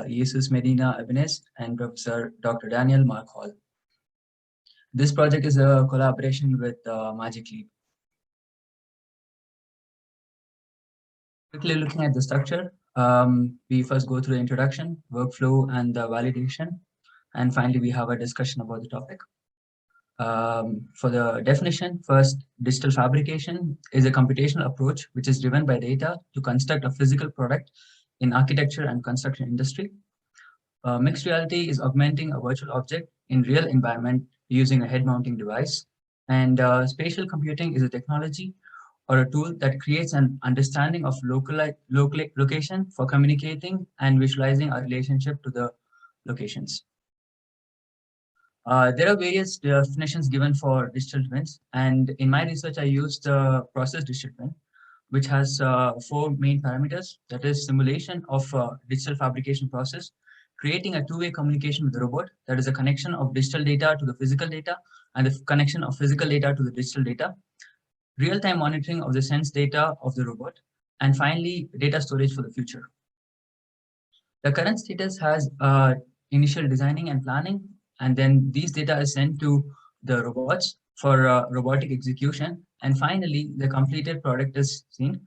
Jesus Medina Abines and Professor Dr. Daniel Mark Hall. This project is a collaboration with Magic Leap. Quickly looking at the structure, we first go through the introduction, workflow, and the validation. And finally, we have a discussion about the topic. For the definition, first, digital fabrication is a computational approach which is driven by data to construct a physical product in architecture and construction industry. Mixed reality is augmenting a virtual object in real environment using a head-mounting device. And spatial computing is a technology or a tool that creates an understanding of location for communicating and visualizing a relationship to the locations. There are various definitions given for digital twins, and in my research, I used the process digital twin, which has 4 main parameters. That is simulation of digital fabrication process, creating a two-way communication with the robot. That is a connection of digital data to the physical data and the connection of physical data to the digital data, real-time monitoring of the sense data of the robot, and finally, data storage for the future. The current status has initial designing and planning, and then these data is sent to the robots for robotic execution. And finally, the completed product is seen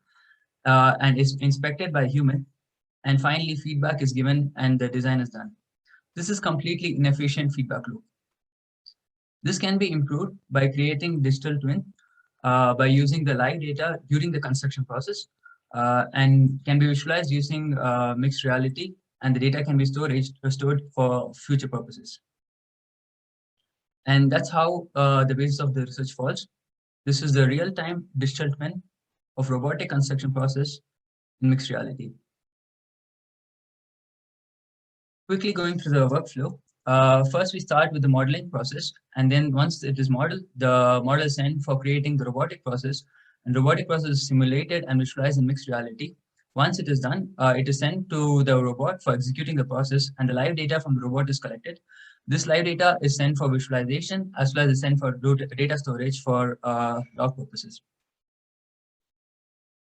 and is inspected by a human. And finally, feedback is given and the design is done. This is completely inefficient feedback loop. This can be improved by creating digital twin by using the live data during the construction process and can be visualized using mixed reality, and the data can be stored for future purposes. And that's how the basis of the research falls. This is the real-time digital twin of robotic construction process in mixed reality. Quickly going through the workflow. First, we start with the modeling process, and then once it is modeled, the model is sent for creating the robotic process, and robotic process is simulated and visualized in mixed reality. Once it is done, it is sent to the robot for executing the process, and the live data from the robot is collected. This live data is sent for visualization as well as is sent for data storage for log purposes.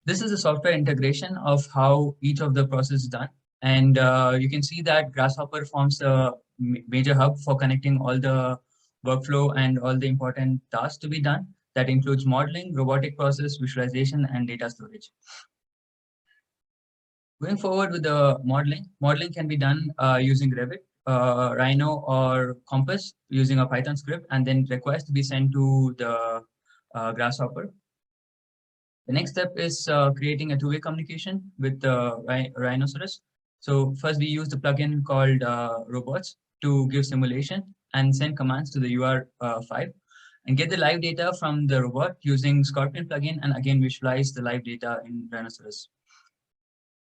This is a software integration of how each of the process is done. And you can see that Grasshopper forms a major hub for connecting all the workflow and all the important tasks to be done. That includes modeling, robotic process, visualization, and data storage. Going forward with the modeling can be done using Revit, Rhino, or Compass using a Python script, and then requires to be sent to the Grasshopper. The next step is creating a two-way communication with the Rhinoceros. So first we use the plugin called Robots to give simulation and send commands to the UR5 and get the live data from the robot using Scorpion plugin, and again visualize the live data in Rhinoceros.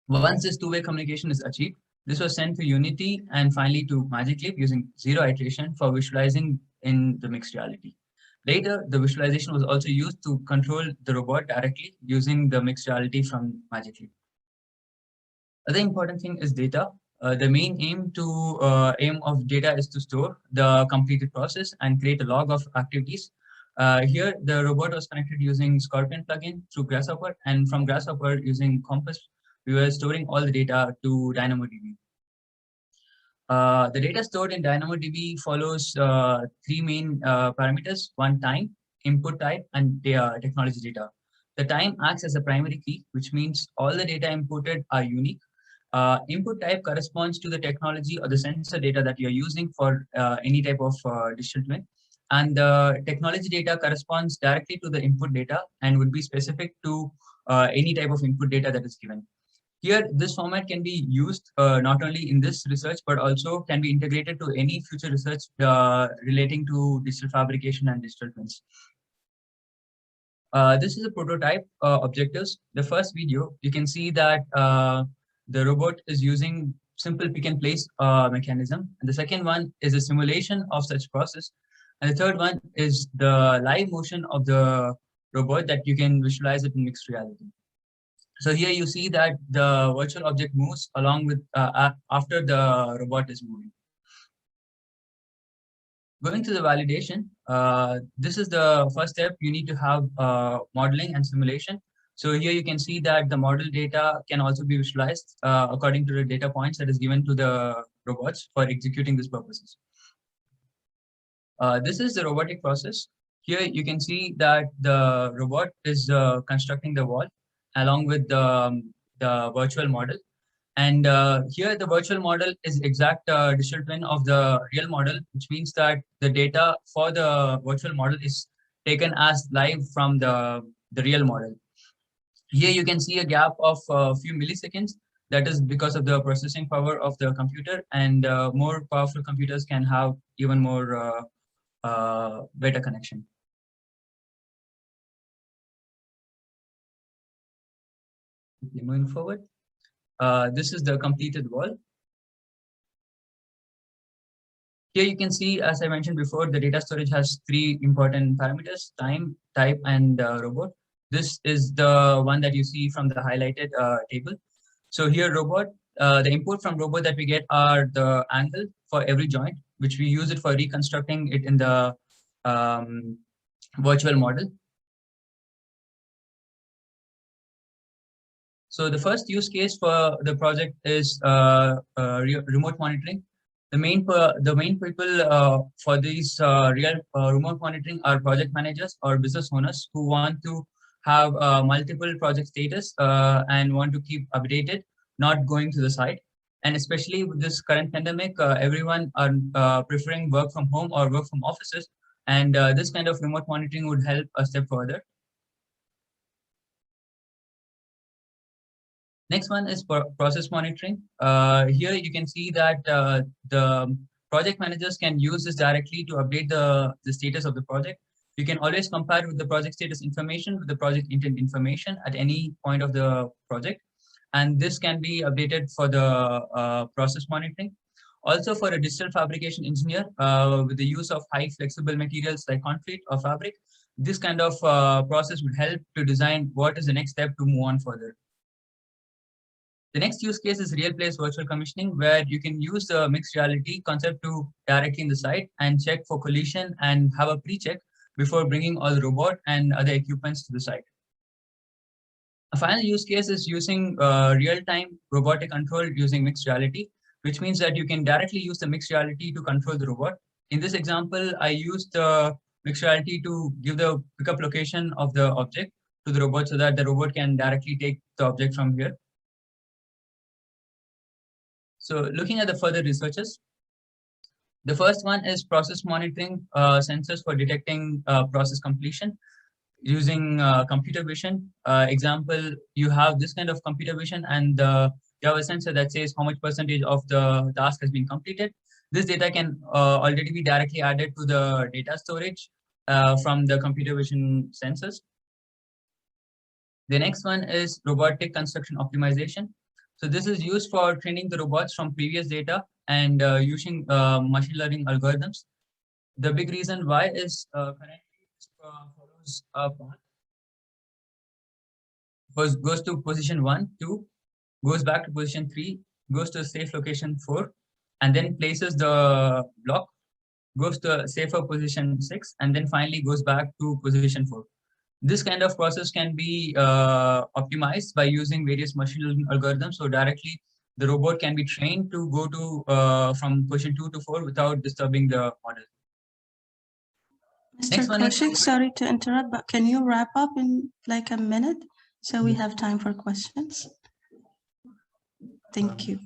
Once this two-way communication is achieved, this was sent to Unity and finally to Magic Leap using 0 iteration for visualizing in the mixed reality. Later, the visualization was also used to control the robot directly using the mixed reality from Magic Leap. Other important thing is data. The main aim of data is to store the completed process and create a log of activities. Here, the robot was connected using Scorpion plugin through Grasshopper, and from Grasshopper using Compass, we were storing all the data to DynamoDB. The data stored in DynamoDB follows 3 main parameters: one, time, input type, and technology data. The time acts as a primary key, which means all the data inputted are unique. Input type corresponds to the technology or the sensor data that you're using for any type of digital twin. And the technology data corresponds directly to the input data and would be specific to any type of input data that is given. Here, this format can be used not only in this research, but also can be integrated to any future research relating to digital fabrication and digital twins. This is a prototype objectives. The first video, you can see that the robot is using simple pick and place mechanism. And the second one is a simulation of such process. And the third one is the live motion of the robot that you can visualize it in mixed reality. So here you see that the virtual object moves along with after the robot is moving. Going to the validation, this is the first step. You need to have modeling and simulation. So here you can see that the model data can also be visualized according to the data points that is given to the robots for executing these purposes. This is the robotic process. Here you can see that the robot is constructing the wall along with the virtual model. And here the virtual model is exact digital twin of the real model, which means that the data for the virtual model is taken as live from the real model. Here you can see a gap of a few milliseconds. That is because of the processing power of the computer, and more powerful computers can have even more better connection. Moving forward, this is the completed wall. Here you can see, as I mentioned before, the data storage has three important parameters: time, type, and robot. This is the one that you see from the highlighted table. So here robot, the input from robot that we get are the angle for every joint, which we use it for reconstructing it in the virtual model. So the first use case for the project is remote monitoring. The main people for these real remote monitoring are project managers or business owners who want to have multiple project status and want to keep updated, not going to the site. And especially with this current pandemic, everyone are preferring work from home or work from offices. And this kind of remote monitoring would help a step further. Next one is process monitoring. Here you can see that the project managers can use this directly to update the status of the project. You can always compare with the project status information with the project intent information at any point of the project. And this can be updated for the process monitoring. Also for a digital fabrication engineer, with the use of high flexible materials like concrete or fabric, this kind of process would help to design what is the next step to move on further. The next use case is real place virtual commissioning, where you can use the mixed reality concept to directly in the site and check for collision and have a pre-check before bringing all the robot and other equipments to the site. A final use case is using real-time robotic control using mixed reality, which means that you can directly use the mixed reality to control the robot. In this example, I used the mixed reality to give the pickup location of the object to the robot so that the robot can directly take the object from here. So looking at the further researches, the first one is process monitoring sensors for detecting process completion using computer vision. Example, you have this kind of computer vision and you have a sensor that says how much percentage of the task has been completed. This data can already be directly added to the data storage from the computer vision sensors. The next one is robotic construction optimization. So this is used for training the robots from previous data and using machine learning algorithms. The big reason why is currently this follows a path. First goes to position 1, 2, goes back to position 3, goes to safe location 4, and then places the block, goes to safer position 6, and then finally goes back to position 4. This kind of process can be optimized by using various machine learning algorithms. So directly the robot can be trained to go to from position 2 to 4 without disturbing the model. Mr. Kaushik, sorry to interrupt, but can you wrap up in like a minute so we have time for questions? Thank you.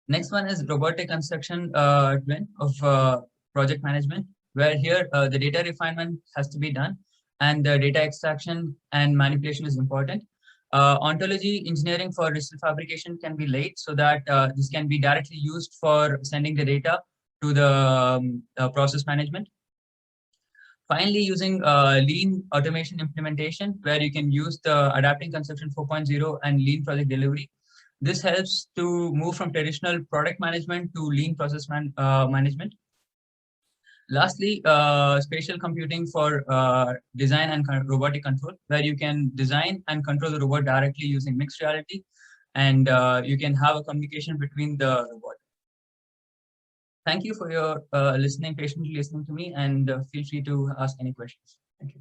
Next one is robotic construction twin of project management, where here the data refinement has to be done and the data extraction and manipulation is important. Ontology engineering for digital fabrication can be laid so that this can be directly used for sending the data to the process management. Finally, using lean automation implementation, where you can use the adapting conception 4.0 and lean project delivery. This helps to move from traditional product management to lean process management. Lastly, spatial computing for design and robotic control, where you can design and control the robot directly using mixed reality, and you can have a communication between the robot. Thank you for your patiently listening to me, and feel free to ask any questions. Thank you.